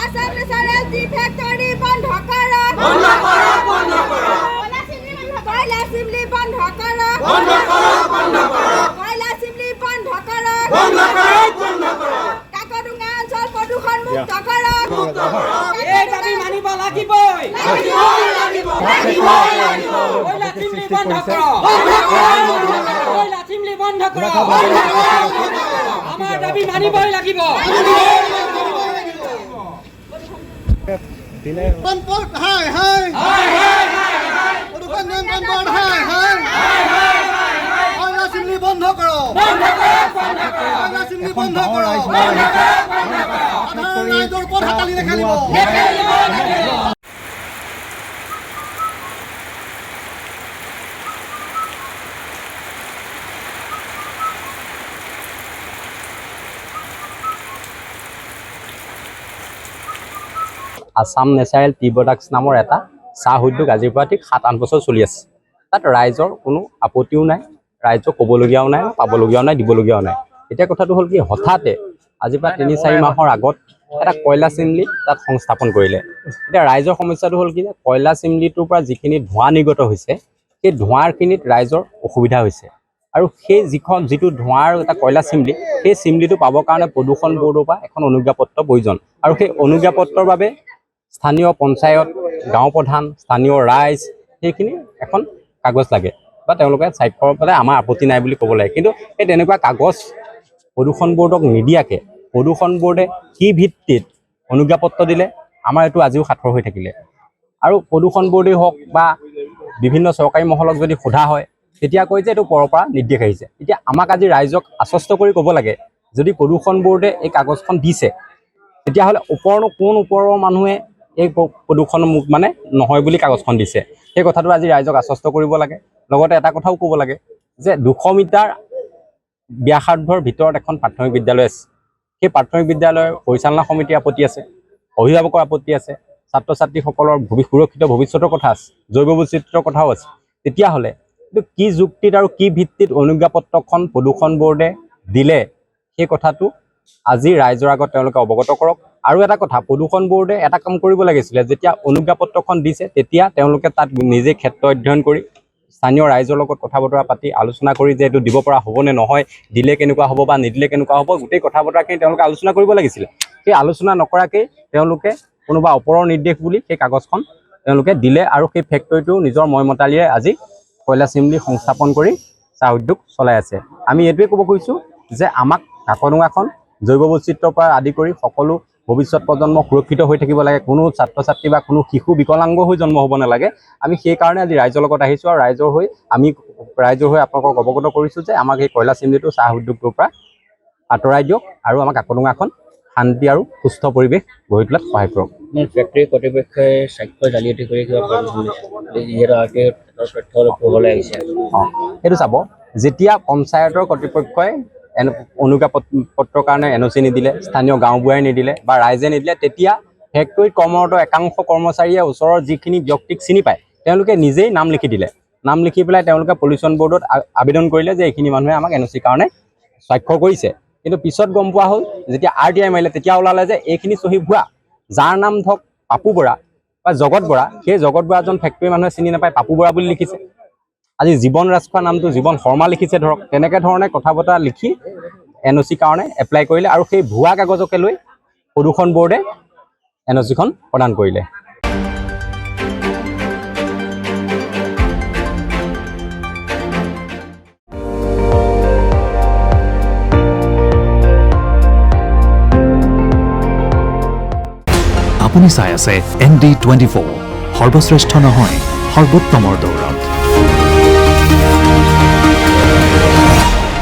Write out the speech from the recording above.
Assam natural T factory বন্ধ করো বন্ধ করো বন্ধ করো কয়লা চিমনি বন্ধ করো বন্ধ করো বন্ধ করো কয়লা চিমনি বন্ধ করো বন্ধ করো বন্ধ করো কাকডুঙা অঞ্চল প্ৰদূষণ মুক্ত কৰো এই দাবী মানিব লাগিবই কয়লা চিমনি বন্ধ কৰক কয়লা চিমনি বন্ধ কৰক আমাৰ দাবী মানিবই লাগিব Bond hai hai প্রদূষণ নিয়ন্ত্রণ বোর্ড hai hai কয়লা চিমনি বন্ধ করো কয়লা চিমনি বন্ধ করো সাধারণ ৰাইজৰ ওপৰত হাতালি দেখালিব আসাম নেচাৰেল টি প্ৰডাক্টছ নামৰ এটা চাহ উদ্যোগ আজিৰ পৰা ঠিক 7-8 বছৰ চলি আছে তাত ৰাইজৰ কোনো আপত্তিও নাই ৰাইজক ক'বলগীয়াও নাই পাবলগীয়াও নাই দিবলগীয়াও নাই এতিয়া কথাটো হ'ল কি হঠাতে আজিৰ পৰা 3-4 মাহৰ আগত এটা কয়লা চিমনি তাত সংস্থাপন কৰিলে এতিয়া ৰাইজৰ সমস্যাটো হ'ল কি কয়লা চিমনিটোৰ পৰা যিখিনি ধোঁৱা নিৰ্গত হৈছে সেই ধোঁৱাৰখিনিত ৰাইজৰ অসুবিধা হৈছে আৰু সেই যিটো ধোঁৱাৰ এটা কয়লা চিমনি সেই চিমনিটো পাবৰ কাৰণে প্ৰদূষণ বৰ্ডৰ পৰা এখন অনুজ্ঞাপত্ৰ প্ৰয়োজন আৰু সেই অনুজ্ঞাপত্ৰৰ বাবে স্থানীয় পঞ্চায়ত গাঁও প্ৰধান স্থানীয় ৰাইজ সেইখিনি এখন কাগজ লাগে বা তেওঁলোকে স্বাক্ষৰ পেলাই আমাৰ আপত্তি নাই বুলি ক'ব লাগে কিন্তু এই তেনেকুৱা কাগজ প্ৰদূষণ বৰ্ডক নিদিয়াকে প্ৰদূষণ বৰ্ডে কি ভিত্তিত অনুজ্ঞাপত্ৰ দিলে আমাৰ এইটো আজিও সাঁথৰ হৈ থাকিলে আৰু প্ৰদূষণ বৰ্ডেই হওক বা বিভিন্ন চৰকাৰী মহলক যদি সোধা হয় তেতিয়া কয় যে এইটো ওপৰৰ পৰা নিৰ্দেশ আহিছে এতিয়া আমাক আজি ৰাইজক আশ্বস্ত কৰি ক'ব লাগে যদি প্ৰদূষণ বৰ্ডে এই কাগজখন দিছে তেতিয়াহ'লে কোন ওপৰৰ মানুহে এই প্ৰদূষণ মানে নহয় বুলি কাগজখন দিছে সেই কথাটো আজি ৰাইজক আশ্বস্ত কৰিব লাগে লগতে এটা কথাও ক'ব লাগে যে 200 মিটাৰ ব্যাসাৰ্ধৰ ভিতৰত এখন প্ৰাথমিক বিদ্যালয় আছে সেই প্ৰাথমিক বিদ্যালয়ৰ পৰিচালনা সমিতিৰ আপত্তি আছে অভিভাৱকৰ আপত্তি আছে ছাত্ৰ ছাত্ৰীসকলৰ সুৰক্ষিত ভৱিষ্যতৰ কথা আছে জৈৱ বৈচিত্ৰ্যৰ কথাও আছে তেতিয়াহ'লে কিন্তু কি যুক্তিত আৰু কি ভিত্তিত অনুজ্ঞাপত্ৰখন প্ৰদূষণ বৰ্ডে দিলে সেই কথাটো আজি ৰাইজৰ আগত তেওঁলোকে অৱগত কৰক আৰু এটা কথা প্ৰদূষণ বৰ্ডে এটা কাম কৰিব লাগিছিলে যেতিয়া অনুজ্ঞাপত্ৰখন দিছে তেতিয়া তেওঁলোকে তাত নিজে ক্ষেত্ৰ অধ্যয়ন কৰি স্থানীয় ৰাইজৰ লগত কথা বতৰা পাতি আলোচনা কৰি যে এইটো দিব পৰা হ'বনে নহয় দিলে কেনেকুৱা হ'ব বা নিদিলে কেনেকুৱা হ'ব গোটেই কথা বতৰাখিনি তেওঁলোকে আলোচনা কৰিব লাগিছিলে সেই আলোচনা নকৰাকৈ তেওঁলোকে কোনোবা ওপৰৰ নিৰ্দেশ বুলি সেই কাগজখন তেওঁলোকে দিলে আৰু সেই ফেক্টৰীটো নিজৰ মইমতালিয়ে আজি কয়লা চিমনি সংস্থাপন কৰি চাহ উদ্যোগ চলাই আছে আমি এইটোৱে ক'ব খুজিছোঁ যে আমাক কাকডুঙাখন জৈৱ বৈচিত্ৰ্যৰ পৰা আদি কৰি সকলো ভৱিষ্যত প্ৰজন্ম সুৰক্ষিত হৈ থাকিব লাগে কোনো ছাত্ৰ ছাত্ৰী বা কোনো শিশু বিকলাংগ হৈ জন্ম হ'ব নালাগে আমি সেইকাৰণে আজি ৰাইজৰ লগত আহিছোঁ আৰু ৰাইজৰ হৈ আপোনালোকক অৱগত কৰিছোঁ যে আমাক এই কয়লা চিমনিটো চাহ উদ্যোগটোৰ পৰা আঁতৰাই দিয়ক আৰু আমাক কাকডুঙাখন শান্তি আৰু সুস্থ পৰিৱেশ গঢ়ি তোলাত সহায় কৰক ফেক্টৰী কৰ্তৃপক্ষই স্বাক্ষৰ জালিয়াতি কৰি কিবা সেইটো চাব যেতিয়া পঞ্চায়তৰ কৰ্তৃপক্ষই অনুজ্ঞাপত্ৰৰ কাৰণে NOC নিদিলে স্থানীয় গাঁওবুঢ়াই নিদিলে বা ৰাইজে নিদিলে তেতিয়া ফেক্টৰীত কৰ্মৰত একাংশ কৰ্মচাৰীয়ে ওচৰৰ যিখিনি ব্যক্তিক চিনি পায় তেওঁলোকে নিজেই নাম লিখি দিলে নাম লিখি পেলাই তেওঁলোকে পলিউশ্যন বৰ্ডত আবেদন কৰিলে যে এইখিনি মানুহে আমাক NOC কাৰণে স্বাক্ষৰ কৰিছে কিন্তু পিছত গম পোৱা হ'ল যেতিয়া RTI মাৰিলে তেতিয়া ওলালে যে এইখিনি চহী ভুৱা যাৰ নাম ধৰক পাপু বৰা বা জগত বৰা সেই জগত বৰাজন ফেক্টৰী মানুহে চিনি নাপায় পাপু বৰা বুলি লিখিছে আজি জীৱন ৰাজখোৱা নামটো জীৱন শৰ্মা লিখিছে ধৰক তেনেকৈ ধৰণে কথা বতৰা লিখি NOC কাৰণে এপ্লাই কৰিলে আৰু সেই ভুৱা কাগজকে লৈ প্ৰদূষণ বৰ্ডে NOCখন প্ৰদান কৰিলে আপুনি চাই আছে ND24 সৰ্বশ্ৰেষ্ঠ নহয় সৰ্বোত্তমৰ দৌৰত